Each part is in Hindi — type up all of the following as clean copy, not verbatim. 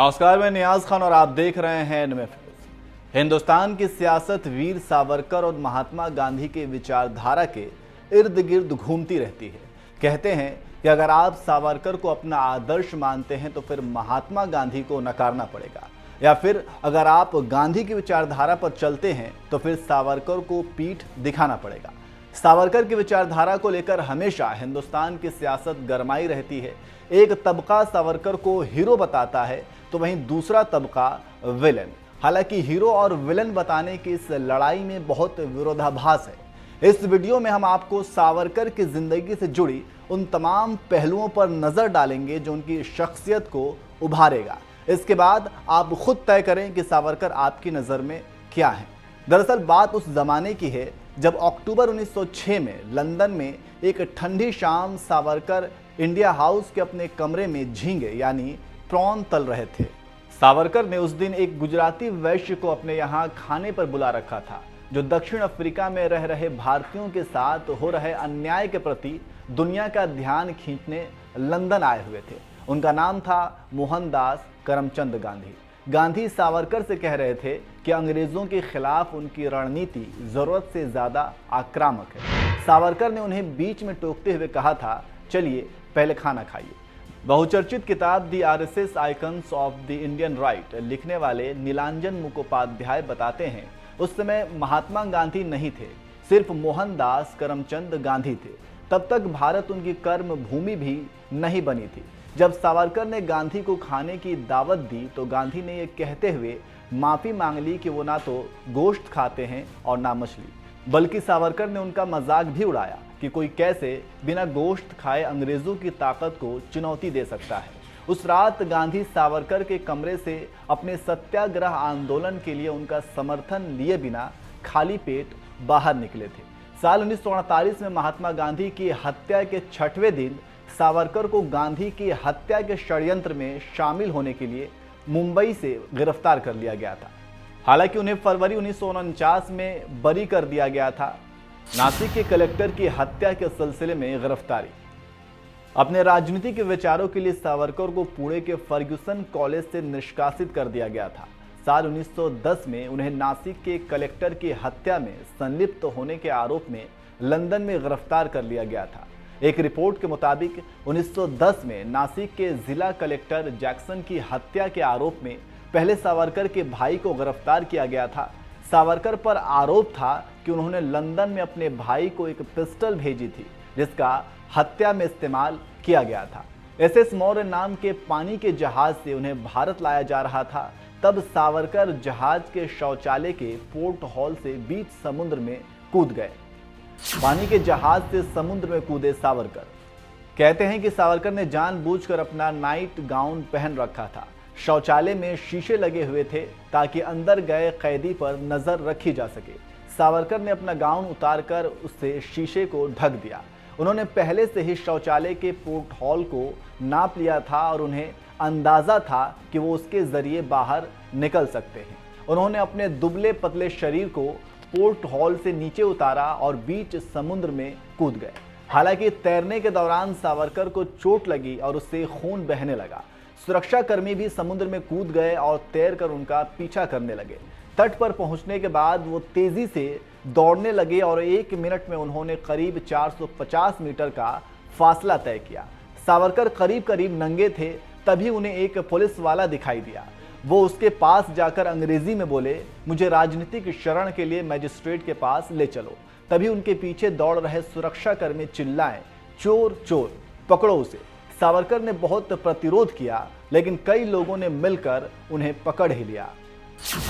नमस्कार, मैं नियाज खान और आप देख रहे हैं एनएम न्यूज़। हिंदुस्तान की सियासत वीर सावरकर और महात्मा गांधी के विचारधारा के इर्द गिर्द घूमती रहती है। कहते हैं कि अगर आप सावरकर को अपना आदर्श मानते हैं तो फिर महात्मा गांधी को नकारना पड़ेगा, या फिर अगर आप गांधी की विचारधारा पर चलते हैं तो फिर सावरकर को पीठ दिखाना पड़ेगा। सावरकर की विचारधारा को लेकर हमेशा हिंदुस्तान की सियासत गरमाई रहती है। एक तबका सावरकर को हीरो बताता है तो वहीं दूसरा तबका विलेन। हालांकि हीरो और विलेन बताने की इस लड़ाई में बहुत विरोधाभास है। इस वीडियो में हम आपको सावरकर की जिंदगी से जुड़ी उन तमाम पहलुओं पर नजर डालेंगे जो उनकी शख्सियत को उभारेगा। इसके बाद आप खुद तय करें कि सावरकर आपकी नज़र में क्या है। दरअसल बात उस जमाने की है जब अक्टूबर 1906 में लंदन में एक ठंडी शाम सावरकर इंडिया हाउस के अपने कमरे में झींगे यानी प्रॉन तल रहे थे। सावरकर ने उस दिन एक गुजराती वैश्य को अपने यहाँ खाने पर बुला रखा था, जो दक्षिण अफ्रीका में रह रहे भारतीयों के साथ हो रहे अन्याय के प्रति दुनिया का ध्यान खींचने लंदन आए हुए थे। उनका नाम था मोहनदास करमचंद गांधी। गांधी सावरकर से कह रहे थे कि अंग्रेजों के खिलाफ उनकी रणनीति जरूरत से ज्यादा आक्रामक है। सावरकर ने उन्हें बीच में टोकते हुए कहा था, चलिए पहले खाना खाइए। बहुचर्चित किताब the RSS icons of the Indian right लिखने वाले नीलांजन मुखोपाध्याय बताते हैं, उस समय महात्मा गांधी नहीं थे, सिर्फ मोहनदास करमचंद गांधी थे। तब तक भारत उनकी कर्म भूमि भी नहीं बनी थी। जब सावरकर ने गांधी को खाने की दावत दी तो गांधी ने ये कहते हुए माफी मांग ली कि वो ना तो गोश्त खाते हैं और ना मछली, बल्कि सावरकर ने उनका मजाक भी उड़ाया कि कोई कैसे बिना गोश्त खाए अंग्रेजों की ताकत को चुनौती दे सकता है। उस रात गांधी सावरकर के कमरे से अपने सत्याग्रह आंदोलन के लिए उनका समर्थन लिए बिना खाली पेट बाहर निकले थे। साल 1948 में महात्मा गांधी की हत्या के 6वें दिन सावरकर को गांधी की हत्या के षड्यंत्र में शामिल होने के लिए मुंबई से गिरफ्तार कर लिया गया था। हालांकि उन्हें फरवरी 1949 में बरी कर दिया गया था। नासिक के कलेक्टर की हत्या के सिलसिले में गिरफ्तारी। अपने राजनीति के विचारों के लिए सावरकर को पुणे के फर्ग्यूसन कॉलेज से निष्कासित कर दिया गया था। साल 1910 में उन्हें नासिक के कलेक्टर की हत्या में संलिप्त होने के आरोप में लंदन में गिरफ्तार कर लिया गया था। एक रिपोर्ट के मुताबिक 1910 में नासिक के जिला कलेक्टर जैक्सन की हत्या के आरोप में पहले सावरकर के भाई को गिरफ्तार किया गया था। सावरकर पर आरोप था कि उन्होंने लंदन में अपने भाई को एक पिस्टल भेजी थी जिसका हत्या में इस्तेमाल किया गया था। एसएस मौर्य नाम के पानी के जहाज से उन्हें भारत लाया जा रहा था। तब सावरकर जहाज के शौचालय के पोर्ट हॉल से बीच समुद्र में कूद गए। पानी के जहाज से समुद्र में कूदे सावरकर। कहते हैं कि सावरकर ने जानबूझकर अपना नाइट गाउन पहन रखा था। शौचालय में शीशे लगे हुए थे ताकि अंदर गए कैदी पर नजर रखी जा सके। सावरकर ने अपना गाउन उतारकर उससे शीशे को ढक दिया। उन्होंने पहले से ही शौचालय के पोर्ट हॉल को नाप लिया था और उन्हें अंदाजा था कि वो उसके जरिए बाहर निकल सकते हैं। उन्होंने अपने दुबले पतले शरीर को पोर्ट हॉल से नीचे उतारा और बीच समुद्र में कूद गए। हालांकि तैरने के दौरान सावरकर को चोट लगी और उससे खून बहने लगा। सुरक्षाकर्मी भी समुद्र में कूद गए और तैरकर उनका पीछा करने लगे। तट पर पहुंचने के बाद वो तेजी से दौड़ने लगे और 1 मिनट में उन्होंने करीब 450 मीटर का फासला तय किया। सावरकर करीब करीब नंगे थे, तभी उन्हें एक पुलिस वाला दिखाई दिया। वो उसके पास जाकर अंग्रेजी में बोले, मुझे राजनीतिक शरण के लिए मजिस्ट्रेट के पास ले चलो। तभी उनके पीछे दौड़ रहे सुरक्षाकर्मी चिल्लाए, चोर चोर, पकड़ो उसे। सावरकर ने बहुत प्रतिरोध किया, लेकिन कई लोगों ने मिलकर उन्हें पकड़ ही लिया।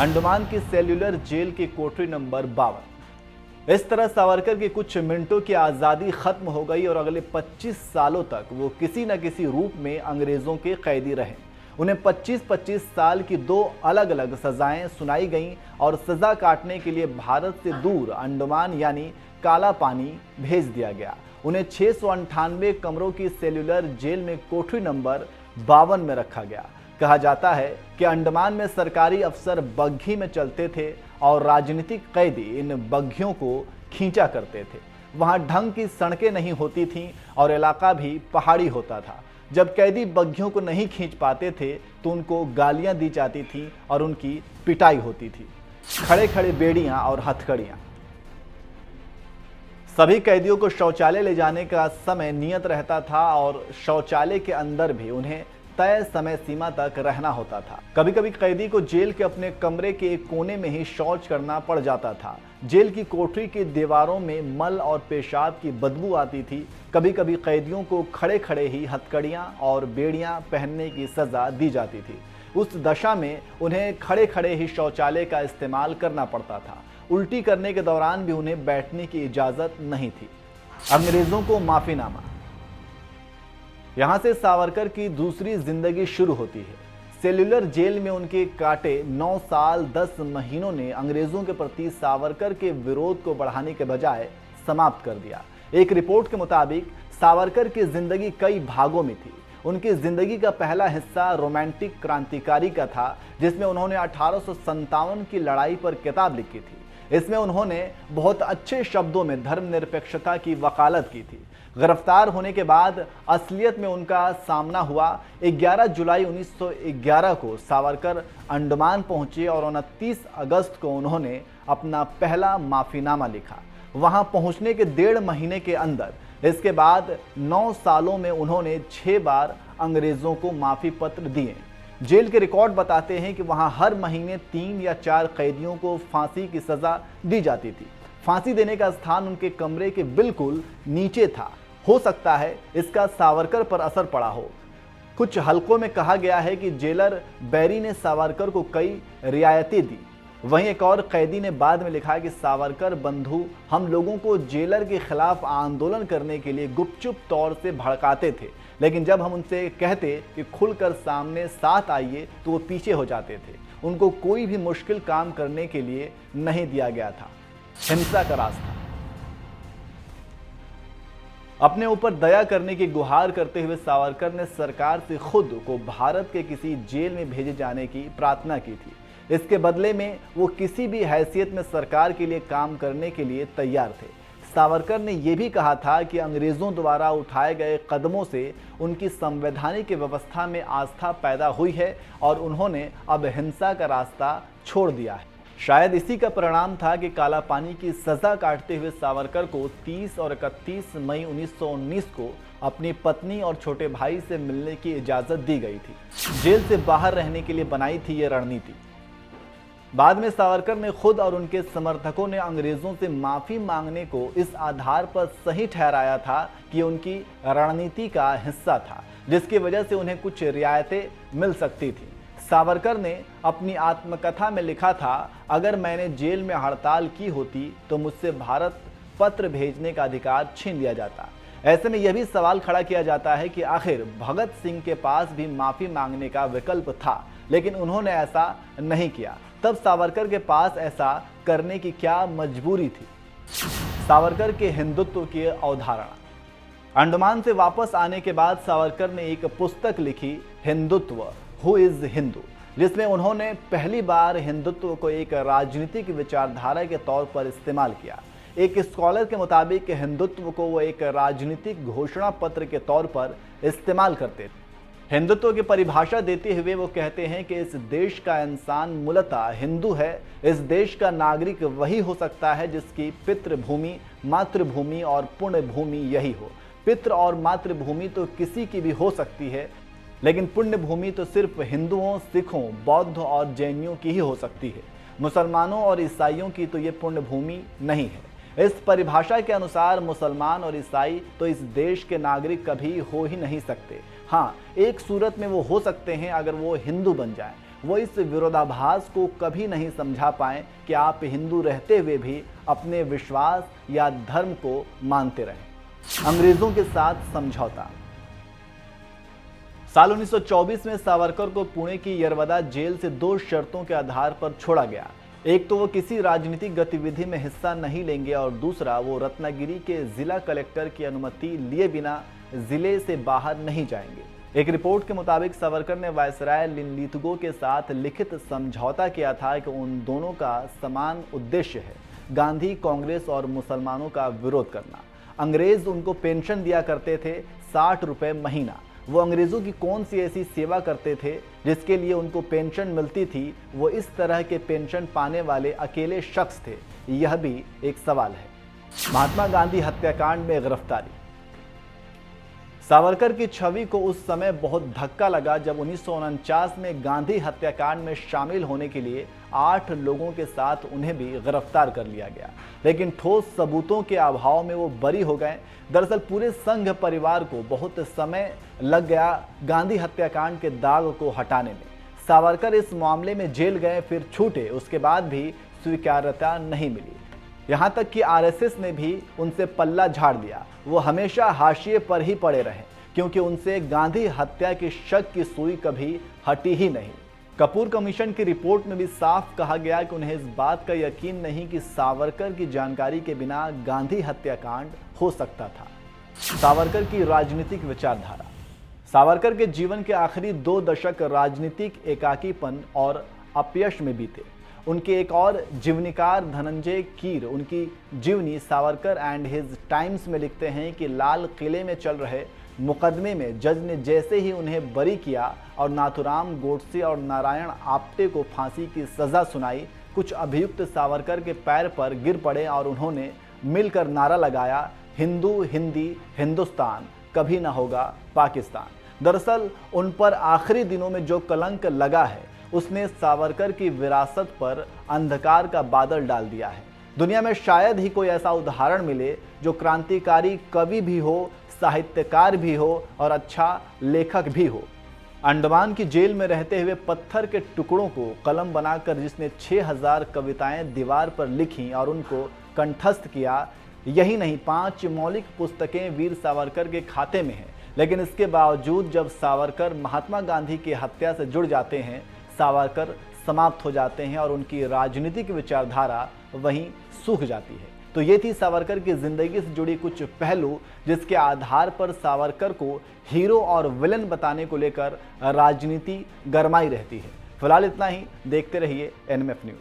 अंडमान की सेल्यूलर जेल की कोठरी नंबर 52। इस तरह सावरकर की कुछ मिनटों की आज़ादी खत्म हो गई और अगले 25 सालों तक वो किसी न किसी रूप में अंग्रेजों के कैदी रहे। उन्हें 25-25 साल की 2 अलग अलग सजाएं सुनाई गईं और सजा काटने के लिए भारत से दूर अंडमान यानी काला पानी भेज दिया गया। उन्हें 698 कमरों की सेल्यूलर जेल में कोठरी नंबर 52 में रखा गया। कहा जाता है कि अंडमान में सरकारी अफसर बग्घी में चलते थे और राजनीतिक कैदी इन बग्घियों को खींचा करते थे। वहां ढंग की सड़कें नहीं होती थीं और इलाका भी पहाड़ी होता था। जब कैदी बग्घियों को नहीं खींच पाते थे तो उनको गालियां दी जाती थी और उनकी पिटाई होती थी। खड़े खड़े बेड़ियां और हथकड़ियां। सभी कैदियों को शौचालय ले जाने का समय नियत रहता था और शौचालय के अंदर भी उन्हें तय समय सीमा तक रहना होता था। कभी कभी कैदी को जेल के अपने कमरे के एक कोने में ही शौच करना पड़ जाता था। जेल की कोठरी की दीवारों में मल और पेशाब की बदबू आती थी। कभी कभी कैदियों को खड़े खड़े ही हथकड़ियां और बेड़ियां पहनने की सजा दी जाती थी। उस दशा में उन्हें खड़े खड़े ही शौचालय का इस्तेमाल करना पड़ता था। उल्टी करने के दौरान भी उन्हें बैठने की इजाजत नहीं थी। अंग्रेजों को माफीनामा। यहां से सावरकर की दूसरी जिंदगी शुरू होती है। सेल्यूलर जेल में उनके काटे 9 साल 10 महीनों ने अंग्रेजों के प्रति सावरकर के विरोध को बढ़ाने के बजाय समाप्त कर दिया। एक रिपोर्ट के मुताबिक सावरकर की जिंदगी कई भागों में थी। उनकी जिंदगी का पहला हिस्सा रोमांटिक क्रांतिकारी का था, जिसमें उन्होंने 1857 की लड़ाई पर किताब लिखी थी। इसमें उन्होंने बहुत अच्छे शब्दों में धर्मनिरपेक्षता की वकालत की थी। गिरफ्तार होने के बाद असलियत में उनका सामना हुआ। 11 जुलाई 1911 को सावरकर अंडमान पहुंचे और 29 अगस्त को उन्होंने अपना पहला माफीनामा लिखा। वहां पहुंचने के 1.5 महीने के अंदर इसके बाद 9 सालों में उन्होंने 6 बार अंग्रेजों को माफी पत्र दिए। जेल के रिकॉर्ड बताते हैं कि वहां हर महीने 3 या 4 कैदियों को फांसी की सजा दी जाती थी। फांसी देने का स्थान उनके कमरे के बिल्कुल नीचे था। हो सकता है इसका सावरकर पर असर पड़ा हो। कुछ हलकों में कहा गया है कि जेलर बैरी ने सावरकर को कई रियायतें दी। वहीं एक और कैदी ने बाद में लिखा कि सावरकर बंधु हम लोगों को जेलर के खिलाफ आंदोलन करने के लिए गुपचुप तौर से भड़काते थे, लेकिन जब हम उनसे कहते कि खुलकर सामने साथ आइए तो वो पीछे हो जाते थे। उनको कोई भी मुश्किल काम करने के लिए नहीं दिया गया था। हिंसा का रास्ता। अपने ऊपर दया करने की गुहार करते हुए सावरकर ने सरकार से खुद को भारत के किसी जेल में भेजे जाने की प्रार्थना की थी। इसके बदले में वो किसी भी हैसियत में सरकार के लिए काम करने के लिए तैयार थे। सावरकर ने यह भी कहा था कि अंग्रेजों द्वारा उठाए गए कदमों से उनकी संवैधानिक व्यवस्था में आस्था पैदा हुई है और उन्होंने अब हिंसा का रास्ता छोड़ दिया है। शायद इसी का परिणाम था कि काला पानी की सजा काटते हुए सावरकर को 30 और 31 मई 1919 को अपनी पत्नी और छोटे भाई से मिलने की इजाजत दी गई थी। जेल से बाहर रहने के लिए बनाई थी ये रणनीति। बाद में सावरकर ने खुद और उनके समर्थकों ने अंग्रेजों से माफी मांगने को इस आधार पर सही ठहराया था कि उनकी रणनीति का हिस्सा था, जिसकी वजह से उन्हें कुछ रियायतें मिल सकती थी। सावरकर ने अपनी आत्मकथा में लिखा था, अगर मैंने जेल में हड़ताल की होती तो मुझसे भारत पत्र भेजने का अधिकार छीन लिया जाता। ऐसे में यह भी सवाल खड़ा किया जाता है कि आखिर भगत सिंह के पास भी माफी मांगने का विकल्प था, लेकिन उन्होंने ऐसा नहीं किया। तब सावरकर के पास ऐसा करने की क्या मजबूरी थी? सावरकर के हिंदुत्व की अवधारणा। अंडमान से वापस आने के बाद सावरकर ने एक पुस्तक लिखी, हिंदुत्व हु इज हिंदू, जिसमें उन्होंने पहली बार हिंदुत्व को एक राजनीतिक विचारधारा के तौर पर इस्तेमाल किया। एक स्कॉलर के मुताबिक हिंदुत्व को वो एक राजनीतिक घोषणा पत्र के तौर पर इस्तेमाल करते थे। हिंदुत्व की परिभाषा देते हुए वो कहते हैं कि इस देश का इंसान मूलतः हिंदू है। इस देश का नागरिक वही हो सकता है जिसकी पितृभूमि, मातृभूमि और पुण्य भूमि यही हो। पितृ और मातृभूमि तो किसी की भी हो सकती है, लेकिन पुण्य भूमि तो सिर्फ हिंदुओं, सिखों, बौद्ध और जैनियों की ही हो सकती है। मुसलमानों और ईसाइयों की तो ये पुण्य भूमि नहीं है। इस परिभाषा के अनुसार मुसलमान और ईसाई तो इस देश के नागरिक कभी हो ही नहीं सकते। हाँ, एक सूरत में वो हो सकते हैं, अगर वो हिंदू बन जाएं। वो इस विरोधाभास को कभी नहीं समझा पाए कि आप हिंदू रहते हुए भी अपने विश्वास या धर्म को मानते रहें। अंग्रेजों के साथ समझौता। साल 1924 में सावरकर को पुणे की यरवदा जेल से 2 शर्तों के आधार पर छोड़ा गया। एक तो वो किसी राजनीतिक गतिविधि में हिस्सा नहीं लेंगे और दूसरा वो रत्नागिरी के जिला कलेक्टर की अनुमति लिए बिना जिले से बाहर नहीं जाएंगे। एक रिपोर्ट के मुताबिक सावरकर ने वायसराय लिनलिथगो के साथ लिखित समझौता किया था कि उन दोनों का समान उद्देश्य है, गांधी, कांग्रेस और मुसलमानों का विरोध करना। अंग्रेज उनको पेंशन दिया करते थे, 60 रुपए महीना। वो अंग्रेज़ों की कौन सी ऐसी सेवा करते थे जिसके लिए उनको पेंशन मिलती थी? वो इस तरह के पेंशन पाने वाले अकेले शख्स थे? यह भी एक सवाल है। महात्मा गांधी हत्याकांड में गिरफ्तारी। सावरकर की छवि को उस समय बहुत धक्का लगा जब 1949 में गांधी हत्याकांड में शामिल होने के लिए 8 लोगों के साथ उन्हें भी गिरफ्तार कर लिया गया, लेकिन ठोस सबूतों के अभाव में वो बरी हो गए। दरअसल पूरे संघ परिवार को बहुत समय लग गया गांधी हत्याकांड के दाग को हटाने में। सावरकर इस मामले में जेल गए, फिर छूटे, उसके बाद भी स्वीकार्यता नहीं मिली। यहाँ तक कि आरएसएस ने भी उनसे पल्ला झाड़ दिया। वो हमेशा हाशिए पर ही पड़े रहे क्योंकि उनसे गांधी हत्या की शक की सुई कभी हटी ही नहीं। कपूर कमीशन की रिपोर्ट में भी साफ कहा गया कि उन्हें इस बात का यकीन नहीं कि सावरकर की जानकारी के बिना गांधी हत्याकांड हो सकता था। सावरकर की राजनीतिक विचारधारा। सावरकर के जीवन के आखिरी 2 दशक राजनीतिक एकाकीपन और अपयश में बीते। उनके एक और जीवनीकार धनंजय कीर उनकी जीवनी सावरकर एंड हिज टाइम्स में लिखते हैं कि लाल किले में चल रहे मुकदमे में जज ने जैसे ही उन्हें बरी किया और नाथुराम गोडसे और नारायण आप्टे को फांसी की सजा सुनाई, कुछ अभियुक्त सावरकर के पैर पर गिर पड़े और उन्होंने मिलकर नारा लगाया, हिंदू हिंदी हिंदुस्तान, कभी ना होगा पाकिस्तान। दरअसल उन पर आखिरी दिनों में जो कलंक लगा है उसने सावरकर की विरासत पर अंधकार का बादल डाल दिया है। दुनिया में शायद ही कोई ऐसा उदाहरण मिले जो क्रांतिकारी कवि भी हो, साहित्यकार भी हो और अच्छा लेखक भी हो। अंडमान की जेल में रहते हुए पत्थर के टुकड़ों को कलम बनाकर जिसने 6000 कविताएं दीवार पर लिखी और उनको कंठस्थ किया, यही नहीं 5 मौलिक पुस्तकें वीर सावरकर के खाते में हैं। लेकिन इसके बावजूद जब सावरकर महात्मा गांधी की हत्या से जुड़ जाते हैं, सावरकर समाप्त हो जाते हैं और उनकी राजनीतिक विचारधारा वहीं सूख जाती है। तो ये थी सावरकर की जिंदगी से जुड़ी कुछ पहलू जिसके आधार पर सावरकर को हीरो और विलन बताने को लेकर राजनीति गरमाई रहती है। फिलहाल इतना ही, देखते रहिए एनएमएफ न्यूज़।